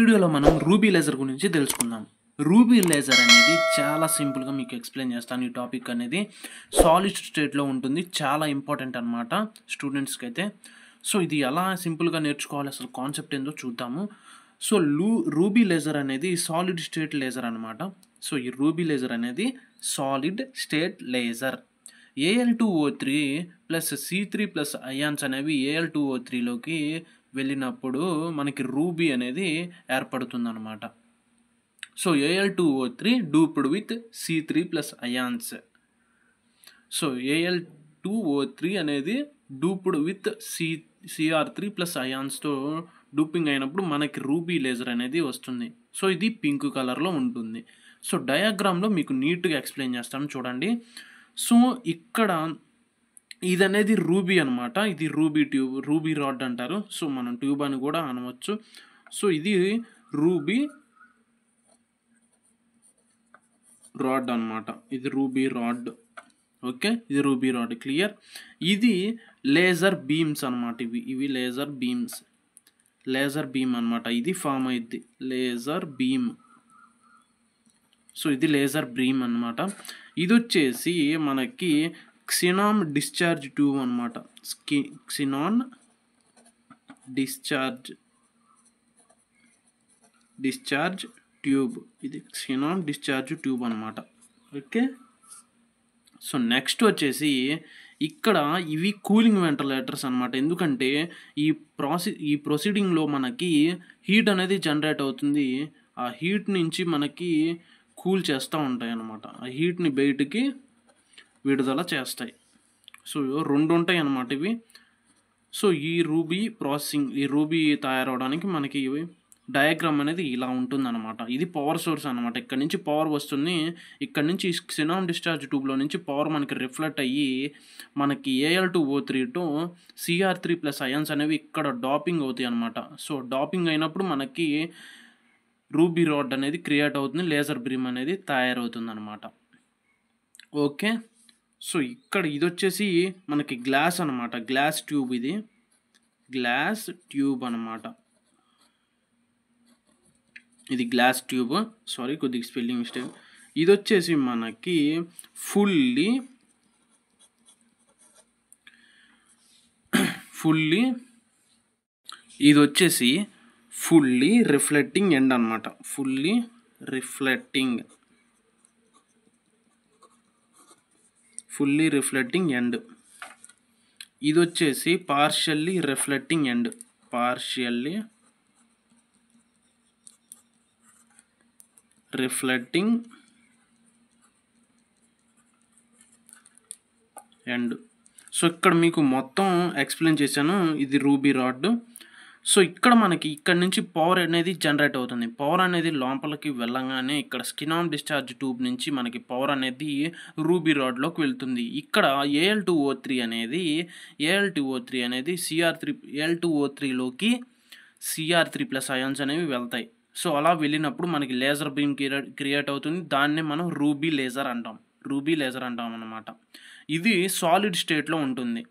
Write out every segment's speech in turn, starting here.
వీడియోలో మనం ruby laser గురించి తెలుసుకుందాం. రూబీ లేజర్ అనేది చాలా సింపుల్గా మీకు ఎక్స్ప్లెయిన్ చేస్తాను. ఈ టాపిక్ అనేది సాలిడ్ స్టేట్లో ఉంటుంది, చాలా ఇంపార్టెంట్ అనమాట స్టూడెంట్స్కి అయితే. సో ఇది ఎలా సింపుల్గా నేర్చుకోవాలి, అసలు కాన్సెప్ట్ ఏందో చూద్దాము. సో రూబీ లేజర్ అనేది సాలిడ్ స్టేట్ లేజర్ అనమాట. సో ఈ రూబీ లేజర్ అనేది solid state laser. Al2O3 plus C3 plus ions అనేవి Al2O3లోకి వెళ్ళినప్పుడు మనకి రూబీ అనేది ఏర్పడుతుంది అనమాట. So Al2O3 doped with C3 plus ions. So Al2O3 అనేది డూప్డ్ విత్ Cr3 ప్లస్ అయాన్స్తో డూపింగ్ అయినప్పుడు మనకి రూబీ లేజర్ అనేది వస్తుంది. సో ఇది పింక్ కలర్లో ఉంటుంది. సో డయాగ్రామ్లో మీకు నీట్గా ఎక్స్ప్లెయిన్ చేస్తాను చూడండి. సో ఇక్కడ ఇది అనేది రూబీ అనమాట. ఇది రూబీ ట్యూబ్, రూబీ రాడ్ అంటారు. సో మనం ట్యూబ్ అని కూడా అనవచ్చు. సో ఇది రూబీ రాడ్ అనమాట. ఇది రూబీ రాడ్. ఓకే, ఇది రూబీ రాడ్ క్లియర్. ఇది లేజర్ బీమ్స్ అనమాట. ఇవి లేజర్ బీమ్స్, లేజర్ బీమ్ అనమాట. ఇది ఫామ్ అయింది లేజర్ బీమ్. సో ఇది లేజర్ బీమ్ అనమాట. ఇది వచ్చేసి మనకి క్సినాన్ డిశ్చార్జ్ ట్యూబ్ అనమాట. క్సినాన్ డిశ్చార్జ్ ట్యూబ్. ఇది క్సినాన్ డిశ్చార్జ్ ట్యూబ్ అనమాట. ఓకే, సో నెక్స్ట్ వచ్చేసి ఇక్కడ ఇవి కూలింగ్ వెంటిలేటర్స్ అనమాట. ఎందుకంటే ఈ ప్రొసీడింగ్లో మనకి హీట్ అనేది జనరేట్ అవుతుంది. ఆ హీట్ నుంచి మనకి కూల్ చేస్తూ ఉంటాయి అన్నమాట. ఆ హీట్ని బయటికి విడుదల చేస్తాయి. సో రెండు ఉంటాయి అన్నమాట ఇవి. సో ఈ రూబీ ప్రాసెసింగ్, ఈ రూబీ తయారవడానికి మనకి ఇవి డయాగ్రామ్ అనేది ఇలా ఉంటుందన్నమాట. ఇది పవర్ సోర్స్ అనమాట. ఇక్కడ నుంచి పవర్ వస్తుంది. ఇక్కడ నుంచి క్సినాన్ డిశ్చార్జ్ ట్యూబ్లో నుంచి పవర్ మనకి రిఫ్లెక్ట్ అయ్యి మనకి Al2O3 to Cr3 plus ions అనేవి ఇక్కడ డాపింగ్ అవుతాయి అనమాట. సో డాపింగ్ అయినప్పుడు మనకి రూబీ రాడ్ అనేది క్రియేట్ అవుతుంది, లేజర్ బీమ్ అనేది తయారవుతుంది అనమాట. ఓకే, సో ఇక్కడ ఇది వచ్చేసి మనకి గ్లాస్ అనమాట. గ్లాస్ ట్యూబ్, ఇది గ్లాస్ ట్యూబ్ అనమాట. ఇది గ్లాస్ ట్యూబ్, సారీ కొద్దిగా స్పెల్లింగ్ మిస్టేక్. ఇది వచ్చేసి మనకి ఫుల్లీ ఇది వచ్చేసి ఫుల్లీ రిఫ్లెక్టింగ్ ఎండ్ అనమాట. Fully reflecting end. ఇది వచ్చేసి పార్షియల్లీ రిఫ్లెక్టింగ్ ఎండ్. సో ఇక్కడ మీకు మొత్తం ఎక్స్ప్లెయిన్ చేశాను. ఇది రూబీ రాడ్. సో ఇక్కడ మనకి ఇక్కడ నుంచి పవర్ అనేది జనరేట్ అవుతుంది. పవర్ అనేది లోపలికి వెళ్ళగానే ఇక్కడ స్కినాన్ డిశ్చార్జ్ ట్యూబ్ నుంచి మనకి పవర్ అనేది రూబీ రాడ్లోకి వెళ్తుంది. ఇక్కడ Al2O3 అనేది Al2O3లోకి Cr3 ప్లస్ అయాన్స్ అనేవి వెళ్తాయి. సో అలా వెళ్ళినప్పుడు మనకి లేజర్ బీమ్ క్రియేట్ అవుతుంది. దాన్నే మనం రూబీ లేజర్ అంటాం అన్నమాట. ఇది సాలిడ్ స్టేట్లో ఉంటుంది.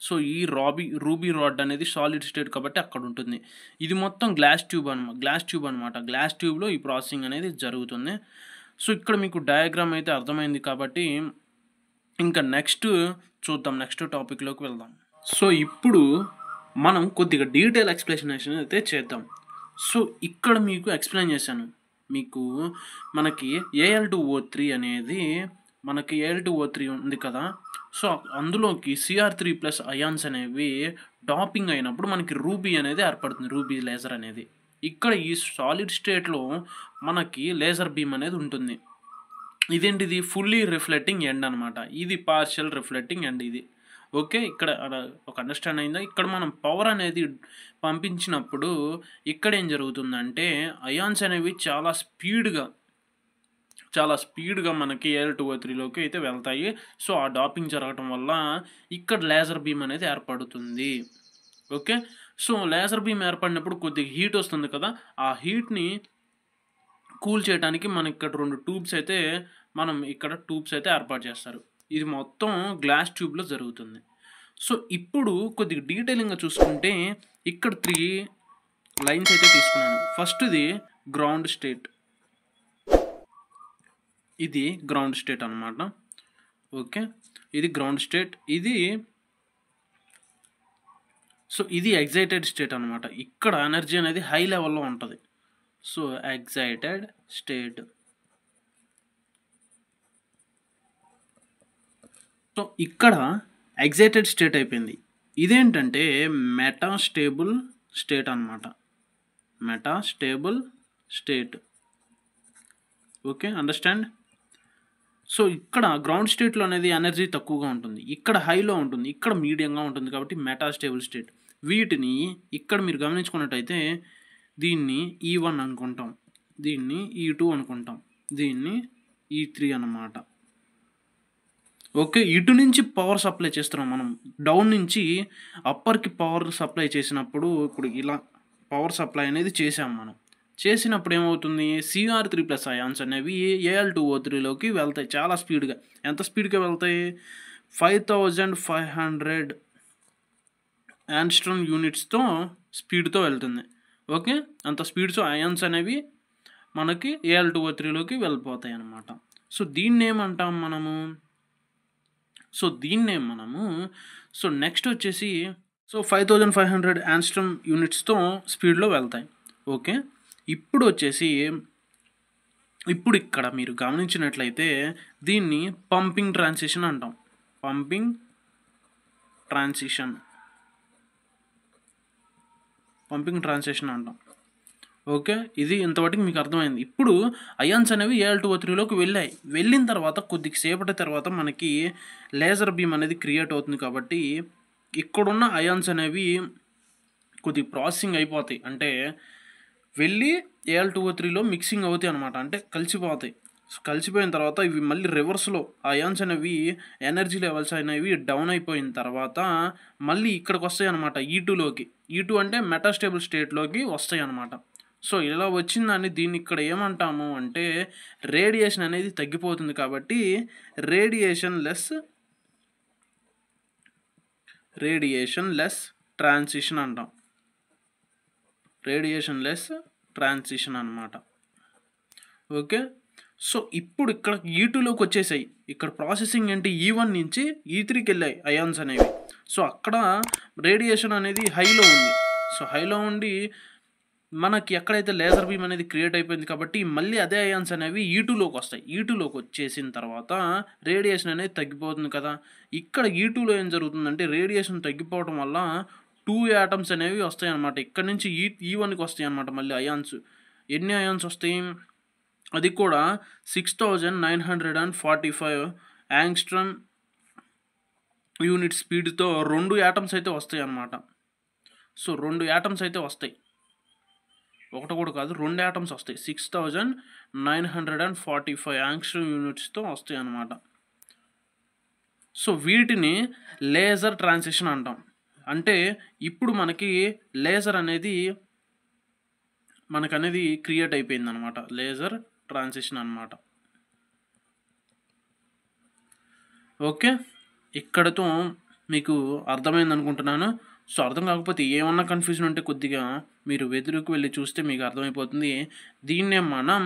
సో ఈ రూబీ రాడ్ అనేది సాలిడ్ స్టేట్ కాబట్టి అక్కడ ఉంటుంది. ఇది మొత్తం గ్లాస్ ట్యూబ్ అనమాట. గ్లాస్ ట్యూబ్లో ఈ ప్రాసెసింగ్ అనేది జరుగుతుంది. సో ఇక్కడ మీకు డయాగ్రామ్ అయితే అర్థమైంది కాబట్టి ఇంకా నెక్స్ట్ చూద్దాం, నెక్స్ట్ టాపిక్లోకి వెళ్దాం. సో ఇప్పుడు మనం కొద్దిగా డీటెయిల్ ఎక్స్ప్లెనేషన్ అయితే చేద్దాం. సో ఇక్కడ మీకు ఎక్స్ప్లెయిన్ చేశాను. మీకు మనకి Al2O3 అనేది మనకి Al2O3 ఉంది కదా. సో అందులోకి Cr3 ప్లస్ అయాన్స్ అనేవి డాపింగ్ అయినప్పుడు మనకి రూబీ అనేది ఏర్పడుతుంది, రూబీ లేజర్ అనేది. ఇక్కడ ఈ సాలిడ్ స్టేట్లో మనకి లేజర్ బీమ్ అనేది ఉంటుంది. ఇదేంటిది ఫుల్లీ రిఫ్లెక్టింగ్ ఎండ్ అనమాట. ఇది పార్షియల్ రిఫ్లెక్టింగ్ ఎండ్ ఇది. ఓకే, ఇక్కడ ఒక అండర్స్టాండ్ అయిందా? ఇక్కడ మనం పవర్ అనేది పంపించినప్పుడు ఇక్కడ ఏం జరుగుతుందంటే అయాన్స్ అనేవి చాలా స్పీడ్గా మనకి Al2O3లోకి అయితే వెళ్తాయి. సో ఆ డాపింగ్ జరగటం వల్ల ఇక్కడ లేజర్ బీమ్ అనేది ఏర్పడుతుంది. ఓకే, సో లేజర్ బీమ్ ఏర్పడినప్పుడు కొద్దిగా హీట్ వస్తుంది కదా. ఆ హీట్ని కూల్ చేయడానికి మనం ఇక్కడ రెండు ట్యూబ్స్ అయితే ఏర్పాటు చేస్తారు. ఇది మొత్తం గ్లాస్ ట్యూబ్లో జరుగుతుంది. సో ఇప్పుడు కొద్దిగా డీటెయిలింగ్గా చూసుకుంటే ఇక్కడ లైన్స్ అయితే తీసుకున్నాను. ఫస్ట్ది గ్రౌండ్ స్టేట్, ఇది గ్రౌండ్ స్టేట్ అనమాట. ఓకే, ఇది గ్రౌండ్ స్టేట్. ఇది ఎగ్జైటెడ్ స్టేట్ అనమాట. ఇక్కడ ఎనర్జీ అనేది హై లెవెల్లో ఉంటుంది. So excited state. సో ఇక్కడ ఎగ్జైటెడ్ స్టేట్ అయిపోయింది. ఇదేంటంటే మెటాస్టేబుల్ స్టేట్ అనమాట. Metastable state. Okay, understand. So ఇక్కడ గ్రౌండ్ స్టేట్లో అనేది ఎనర్జీ తక్కువగా ఉంటుంది, ఇక్కడ హైలో ఉంటుంది, ఇక్కడ మీడియంగా ఉంటుంది, కాబట్టి మెటాస్టేబుల్ స్టేట్. వీటిని ఇక్కడ మీరు గమనించుకున్నట్టయితే దీన్ని E1 అనుకుంటాం, దీన్ని E2 అనుకుంటాం, దీన్ని E3 అన్నమాట. ఓకే, ఇటు నుంచి పవర్ సప్లై చేస్తున్నాం మనం, డౌన్ నుంచి అప్పర్కి పవర్ సప్లై చేసినప్పుడు ఇప్పుడు ఇలా పవర్ సప్లై అనేది చేసాం మనం. చేసినప్పుడు ఏమవుతుంది, Cr3+ అయాన్స్ అనేవి Al2O3లోకి వెళ్తాయి చాలా స్పీడ్గా. ఎంత స్పీడ్గా వెళ్తాయి, 5500 యాంగ్స్ట్రోమ్ యూనిట్స్తో స్పీడ్తో వెళ్తుంది. ఓకే, అంత స్పీడ్తో అయాన్స్ అనేవి మనకి Al2O3లోకి వెళ్ళిపోతాయి అన్నమాట. సో దీన్ని ఏమంటాం మనము, సో నెక్స్ట్ వచ్చేసి 5500 యాంగ్స్ట్రోమ్ యూనిట్స్తో స్పీడ్లో వెళ్తాయి. ఓకే, ఇప్పుడు వచ్చేసి ఇప్పుడు ఇక్కడ మీరు గమనించినట్లయితే దీన్ని పంపింగ్ ట్రాన్సిషన్ అంటాం. పంపింగ్ ట్రాన్సిషన్ అంటాం. ఓకే, ఇది ఇంతవరకు మీకు అర్థమైంది. ఇప్పుడు అయాన్స్ అనేవి Al2O3లోకి వెళ్ళిన తర్వాత కొద్దిసేపటి తర్వాత మనకి లేజర్ బీమ్ అనేది క్రియేట్ అవుతుంది. కాబట్టి ఇక్కడున్న అయాన్స్ అనేవి కొద్ది ప్రాసెసింగ్ అయిపోతాయి, అంటే వెళ్ళి Al2O3లో మిక్సింగ్ అవుతాయి అనమాట, అంటే కలిసిపోతాయి. కలిసిపోయిన తర్వాత ఇవి మళ్ళీ రివర్స్లో అయాన్స్ అనేవి ఎనర్జీ లెవెల్స్ అనేవి డౌన్ అయిపోయిన తర్వాత మళ్ళీ ఇక్కడికి వస్తాయి అనమాట, E2లోకి. E2 అంటే మెటాస్టేబుల్ స్టేట్లోకి వస్తాయి అనమాట. సో ఇలా వచ్చిందని దీన్ని ఇక్కడ ఏమంటాము అంటే రేడియేషన్ అనేది తగ్గిపోతుంది, కాబట్టి రేడియేషన్ లెస్ ట్రాన్సిషన్ అంటాం. రేడియేషన్ లెస్ ట్రాన్సిషన్ అనమాట. ఓకే, సో ఇప్పుడు ఇక్కడ E2లోకి వచ్చేసాయి. ఇక్కడ ప్రాసెసింగ్ ఏంటి, E1 నుంచి E3కి వెళ్ళాయి అయాన్స్ అనేవి. సో అక్కడ రేడియేషన్ అనేది హైలో ఉంది. సో హైలో ఉండి మనకి ఎక్కడైతే లేజర్ బీమ్ అనేది క్రియేట్ అయిపోయింది, కాబట్టి మళ్ళీ అదే అయాన్స్ అనేవి E2లోకి వస్తాయి. E2లోకి వచ్చేసిన తర్వాత రేడియేషన్ అనేది తగ్గిపోతుంది కదా. ఇక్కడ E2లో ఏం జరుగుతుందంటే రేడియేషన్ తగ్గిపోవడం వల్ల 2 యాటమ్స్ అనేవి వస్తాయి అన్నమాట. ఇక్కడ నుంచి E1కి వస్తాయి అన్నమాట. మళ్ళీ అయాన్స్ ఎన్ని అయాన్స్ వస్తాయి, అది కూడా 6945 యాంగ్స్ట్రోమ్ యూనిట్ స్పీడ్తో 2 యాటమ్స్ అయితే వస్తాయి అన్నమాట. సో 2 యాటమ్స్ అయితే వస్తాయి, ఒకటి కూడా కాదు, 2 యాటమ్స్ వస్తాయి. 6945 యాంగ్స్ట్రోమ్ యూనిట్స్తో వస్తాయి అన్నమాట. సో వీటిని లేజర్ ట్రాన్సిషన్ అంటాం. అంటే ఇప్పుడు మనకి లేజర్ అనేది క్రియేట్ అయిపోయింది అనమాట, లేజర్ ట్రాన్సిషన్ అనమాట. ఓకే, ఇక్కడతో మీకు అర్థమైంది అనుకుంటున్నాను. సో అర్థం కాకపోతే ఏమన్నా కన్ఫ్యూజన్ ఉంటే కొద్దిగా మీరు వెదురుకు వెళ్ళి చూస్తే మీకు అర్థమైపోతుంది. దీన్నే మనం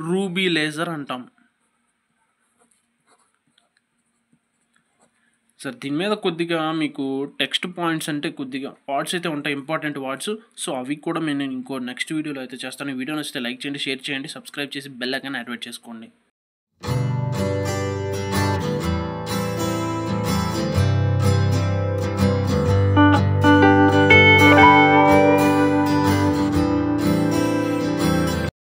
రూబీ లేజర్ అంటాం. సార్ దీని మీద కొద్దిగా మీకు టెక్స్ట్ పాయింట్స్ అంటే కొద్దిగా వర్డ్స్ అయితే ఉంటాయి, ఇంపార్టెంట్ వర్డ్స్. సో అవి కూడా నేను ఇంకో నెక్స్ట్ వీడియోలో అయితే చేస్తాను. ఈ వీడియో నచ్చితే లైక్ చేయండి, షేర్ చేయండి, సబ్స్క్రైబ్ చేసి బెల్ ఐకాన్ యాక్టివేట్ చేసుకోండి.